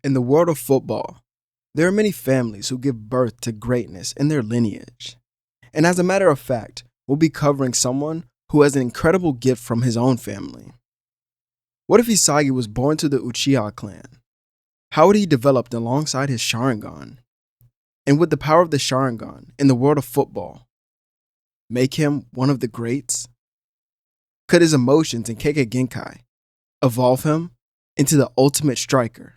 In the world of football, there are many families who give birth to greatness in their lineage. And as a matter of fact, we'll be covering someone who has an incredible gift from his own family. What if Isagi was born to the Uchiha clan? How would he develop alongside his Sharingan? And would the power of the Sharingan in the world of football make him one of the greats? Could his emotions in Kekkei Genkai evolve him into the ultimate striker?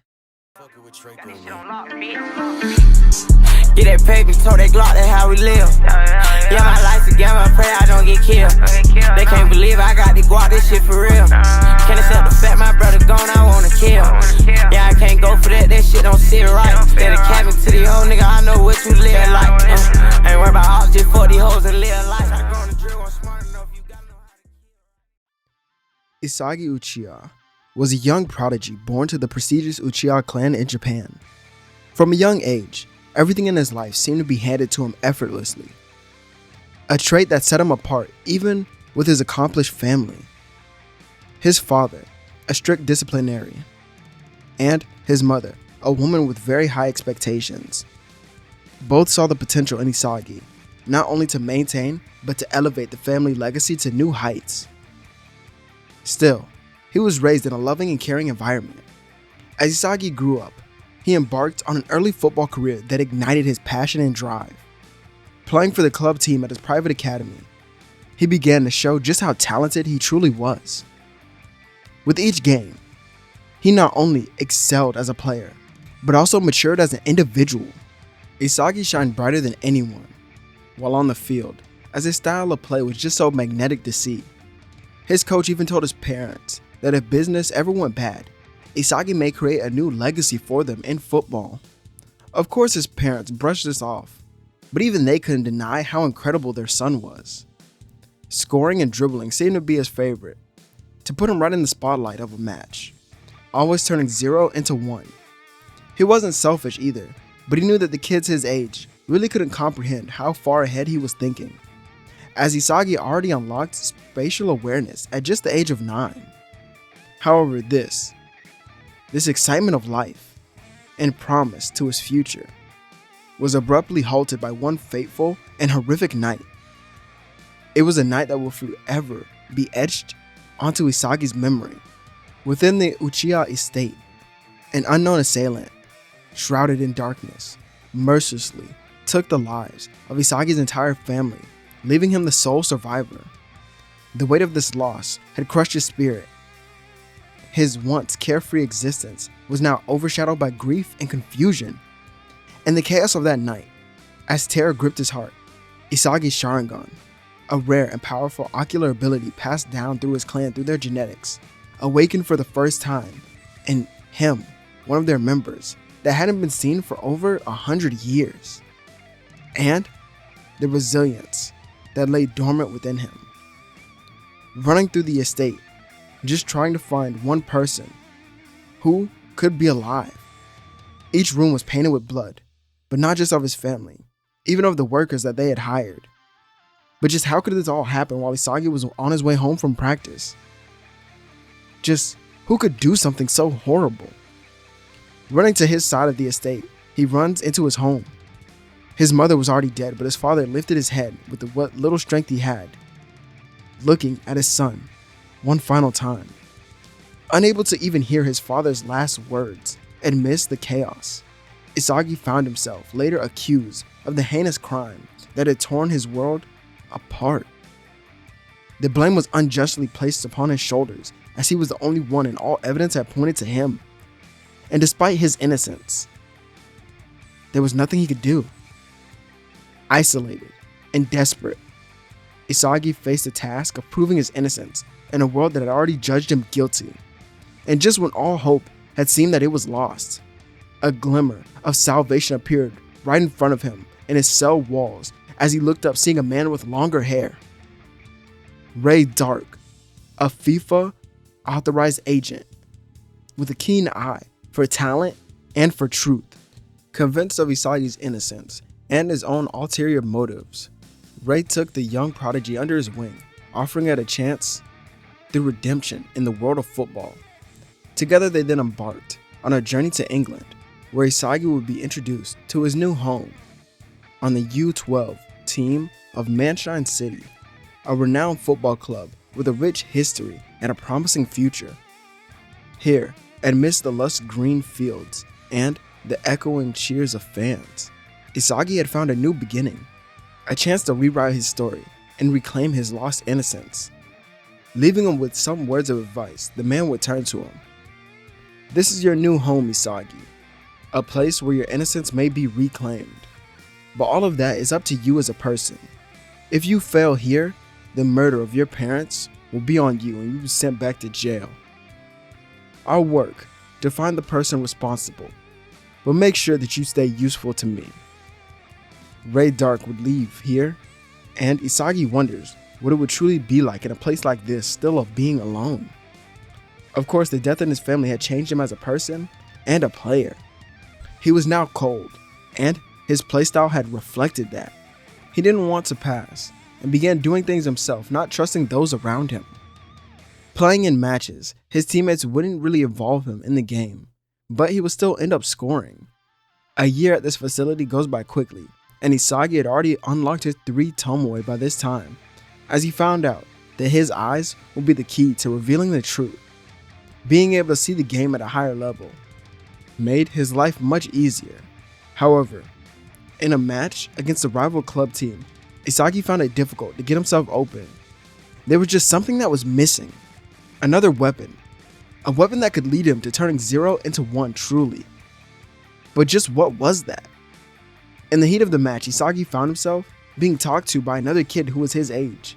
Get that paper, told that Glock, that's how we live. Yeah, my life's a game, I pray I don't get killed. They can't believe I got the guap, this shit for real. Can't accept the fact my brother gone, I wanna kill. Yeah, I can't go for that shit don't sit right. Instead of cabin to the old nigga, I know what you live like. Ain't worried about all just fuck these hoes and live life. I grown the drill, I'm smart enough, you gotta know how to. Isagi Uchiha was a young prodigy born to the prestigious Uchiha clan in Japan. From a young age, everything in his life seemed to be handed to him effortlessly, a trait that set him apart even with his accomplished family. His father, a strict disciplinarian, and his mother, a woman with very high expectations. Both saw the potential in Isagi, not only to maintain, but to elevate the family legacy to new heights. Still, he was raised in a loving and caring environment. As Isagi grew up, he embarked on an early football career that ignited his passion and drive. Playing for the club team at his private academy, he began to show just how talented he truly was. With each game, he not only excelled as a player, but also matured as an individual. Isagi shined brighter than anyone while on the field, as his style of play was just so magnetic to see. His coach even told his parents that if business ever went bad, Isagi may create a new legacy for them in football. Of course, his parents brushed this off, but even they couldn't deny how incredible their son was. Scoring and dribbling seemed to be his favorite, to put him right in the spotlight of a match, always turning 0 into 1. He wasn't selfish either, but he knew that the kids his age really couldn't comprehend how far ahead he was thinking, as Isagi already unlocked spatial awareness at just the age of 9. However, this excitement of life and promise to his future was abruptly halted by one fateful and horrific night. It was a night that will forever be etched onto Isagi's memory. Within the Uchiha estate, an unknown assailant, shrouded in darkness, mercilessly took the lives of Isagi's entire family, leaving him the sole survivor. The weight of this loss had crushed his spirit. His once carefree existence was now overshadowed by grief and confusion. In the chaos of that night, as terror gripped his heart, Isagi's Sharingan, a rare and powerful ocular ability passed down through his clan through their genetics, awakened for the first time in him, one of their members, that hadn't been seen for over 100 years. And the resilience that lay dormant within him. Running through the estate, just trying to find one person who could be alive. Each room was painted with blood, but not just of his family, even of the workers that they had hired. But just how could this all happen while Isagi was on his way home from practice? Just who could do something so horrible? Running to his side of the estate, he runs into his home. His mother was already dead, but his father lifted his head with what little strength he had, looking at his son one final time. Unable to even hear his father's last words amidst the chaos, Isagi found himself later accused of the heinous crime that had torn his world apart. The blame was unjustly placed upon his shoulders, as he was the only one and all evidence had pointed to him. And despite his innocence, there was nothing he could do. Isolated and desperate, Isagi faced the task of proving his innocence in a world that had already judged him guilty. And just when all hope had seemed that it was lost, a glimmer of salvation appeared right in front of him in his cell walls as he looked up, seeing a man with longer hair. Ray Dark, a FIFA authorized agent with a keen eye for talent and for truth. Convinced of Isagi's innocence and his own ulterior motives, Ray took the young prodigy under his wing, offering it a chance through redemption in the world of football. Together they then embarked on a journey to England, where Isagi would be introduced to his new home on the U12 team of Manshine City, a renowned football club with a rich history and a promising future. Here, amidst the lush green fields and the echoing cheers of fans, Isagi had found a new beginning, a chance to rewrite his story and reclaim his lost innocence. Leaving him with some words of advice, the man would turn to him. "This is your new home, Isagi, a place where your innocence may be reclaimed. But all of that is up to you as a person. If you fail here, the murder of your parents will be on you and you will be sent back to jail. I'll work to find the person responsible, but make sure that you stay useful to me." Ray Dark would leave here, and Isagi wonders what it would truly be like in a place like this, still of being alone. Of course, the death in his family had changed him as a person and a player. He was now cold, and his playstyle had reflected that. He didn't want to pass, and began doing things himself, not trusting those around him. Playing in matches, his teammates wouldn't really involve him in the game, but he would still end up scoring. A year at this facility goes by quickly, and Isagi had already unlocked his 3 Tomoe by this time, as he found out that his eyes would be the key to revealing the truth. Being able to see the game at a higher level made his life much easier. However, in a match against a rival club team, Isagi found it difficult to get himself open. There was just something that was missing. Another weapon. A weapon that could lead him to turning 0 into 1 truly. But just what was that? In the heat of the match, Isagi found himself being talked to by another kid who was his age.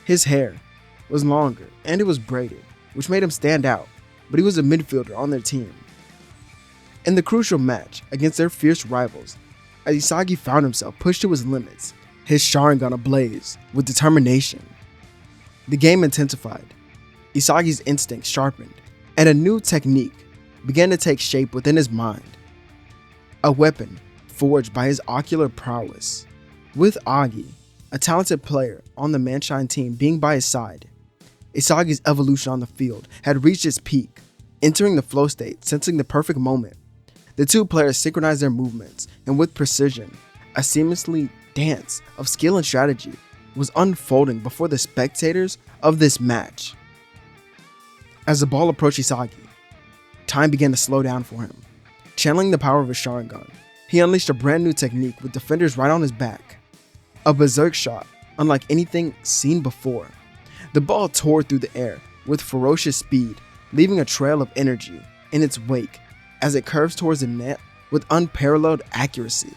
His hair was longer and it was braided, which made him stand out, but he was a midfielder on their team. In the crucial match against their fierce rivals, as Isagi found himself pushed to his limits, his Sharingan ablaze with determination. The game intensified, Isagi's instincts sharpened, and a new technique began to take shape within his mind. A weapon forged by his ocular prowess. With Agi, a talented player on the Manshine team, being by his side, Isagi's evolution on the field had reached its peak, entering the flow state, sensing the perfect moment. The two players synchronized their movements, and with precision, a seamlessly dance of skill and strategy was unfolding before the spectators of this match. As the ball approached Isagi, time began to slow down for him. Channeling the power of his Sharingan, he unleashed a brand new technique with defenders right on his back. A berserk shot, unlike anything seen before. The ball tore through the air with ferocious speed, leaving a trail of energy in its wake as it curves towards the net with unparalleled accuracy.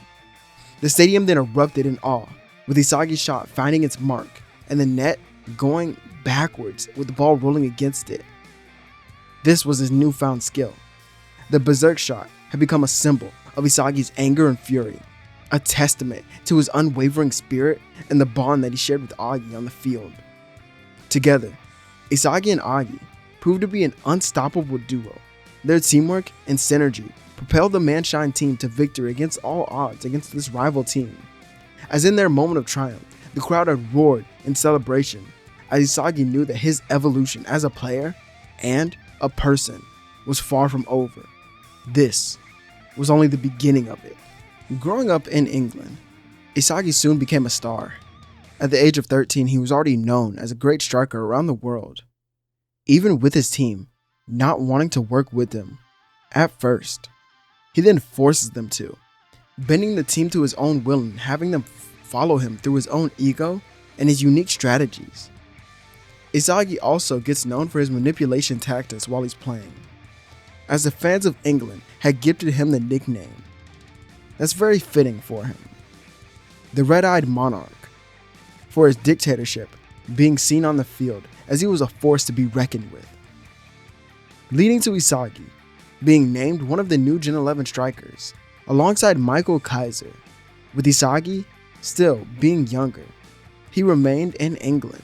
The stadium then erupted in awe, with Isagi's shot finding its mark and the net going backwards with the ball rolling against it. This was his newfound skill. The berserk shot had become a symbol of Isagi's anger and fury, a testament to his unwavering spirit and the bond that he shared with Agi on the field. Together, Isagi and Agi proved to be an unstoppable duo. Their teamwork and synergy propelled the Manshine team to victory against all odds against this rival team. As in their moment of triumph, the crowd had roared in celebration as Isagi knew that his evolution as a player and a person was far from over. This was only the beginning of it. Growing up in England, Isagi soon became a star. At the age of 13, he was already known as a great striker around the world, even with his team not wanting to work with him at first. He then forces them to, bending the team to his own will and having them follow him through his own ego and his unique strategies. Isagi also gets known for his manipulation tactics while he's playing, as the fans of England had gifted him the nickname that's very fitting for him, the Red-Eyed Monarch, for his dictatorship being seen on the field as he was a force to be reckoned with, leading to Isagi being named one of the new Gen 11 strikers, alongside Michael Kaiser. With Isagi still being younger, he remained in England,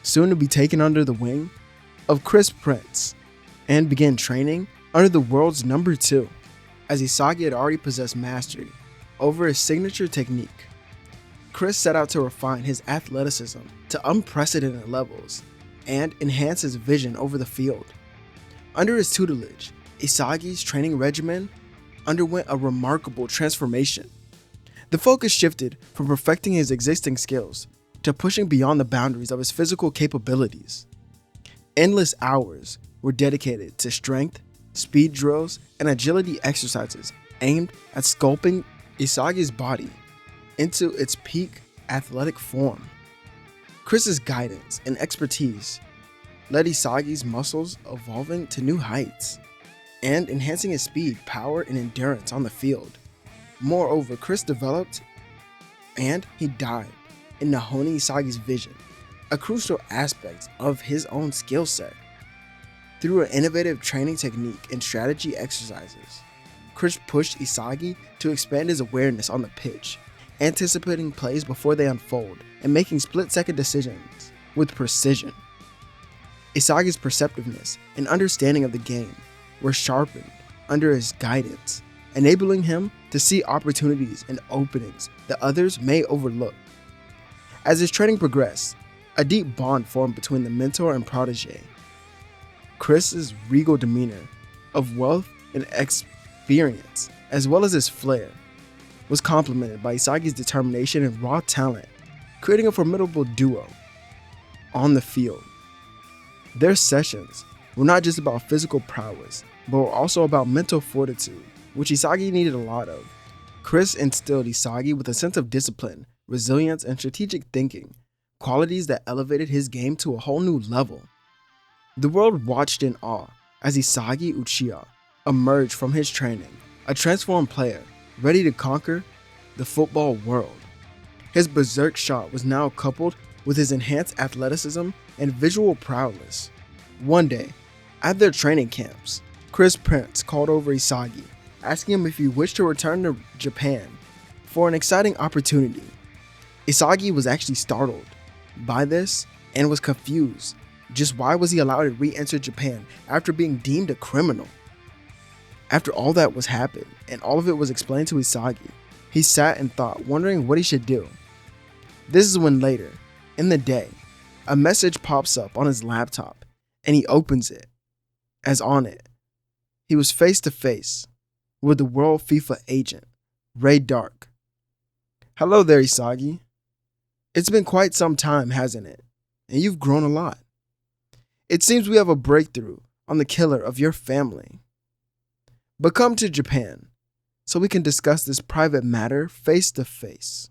soon to be taken under the wing of Chris Prince, and began training under the world's number 2, as Isagi had already possessed mastery over his signature technique. Chris set out to refine his athleticism to unprecedented levels and enhance his vision over the field. Under his tutelage, Isagi's training regimen underwent a remarkable transformation. The focus shifted from perfecting his existing skills to pushing beyond the boundaries of his physical capabilities. Endless hours were dedicated to strength, speed drills, and agility exercises aimed at sculpting Isagi's body into its peak athletic form. Chris's guidance and expertise led Isagi's muscles evolving to new heights and enhancing his speed, power, and endurance on the field. Moreover, Chris developed and he died in honing Isagi's vision, a crucial aspect of his own skill set. Through an innovative training technique and strategy exercises, Chris pushed Isagi to expand his awareness on the pitch, anticipating plays before they unfold and making split-second decisions with precision. Isagi's perceptiveness and understanding of the game were sharpened under his guidance, enabling him to see opportunities and openings that others may overlook. As his training progressed, a deep bond formed between the mentor and protege. Chris's regal demeanor of wealth and experience, as well as his flair, was complemented by Isagi's determination and raw talent, creating a formidable duo on the field. Their sessions were not just about physical prowess, but were also about mental fortitude, which Isagi needed a lot of. Chris instilled Isagi with a sense of discipline, resilience, and strategic thinking, qualities that elevated his game to a whole new level. The world watched in awe as Isagi Uchiha emerged from his training, a transformed player ready to conquer the football world. His berserk shot was now coupled with his enhanced athleticism and visual prowess. One day, at their training camps, Chris Prince called over Isagi, asking him if he wished to return to Japan for an exciting opportunity. Isagi was actually startled by this and was confused. Just why was he allowed to re-enter Japan after being deemed a criminal? After all that was happened and all of it was explained to Isagi, he sat and thought, wondering what he should do. This is when later, in the day, a message pops up on his laptop and he opens it. As on it, he was face to face with the World FIFA agent, Ray Dark. "Hello there, Isagi. It's been quite some time, hasn't it? And you've grown a lot. It seems we have a breakthrough on the killer of your family. But come to Japan so we can discuss this private matter face to face."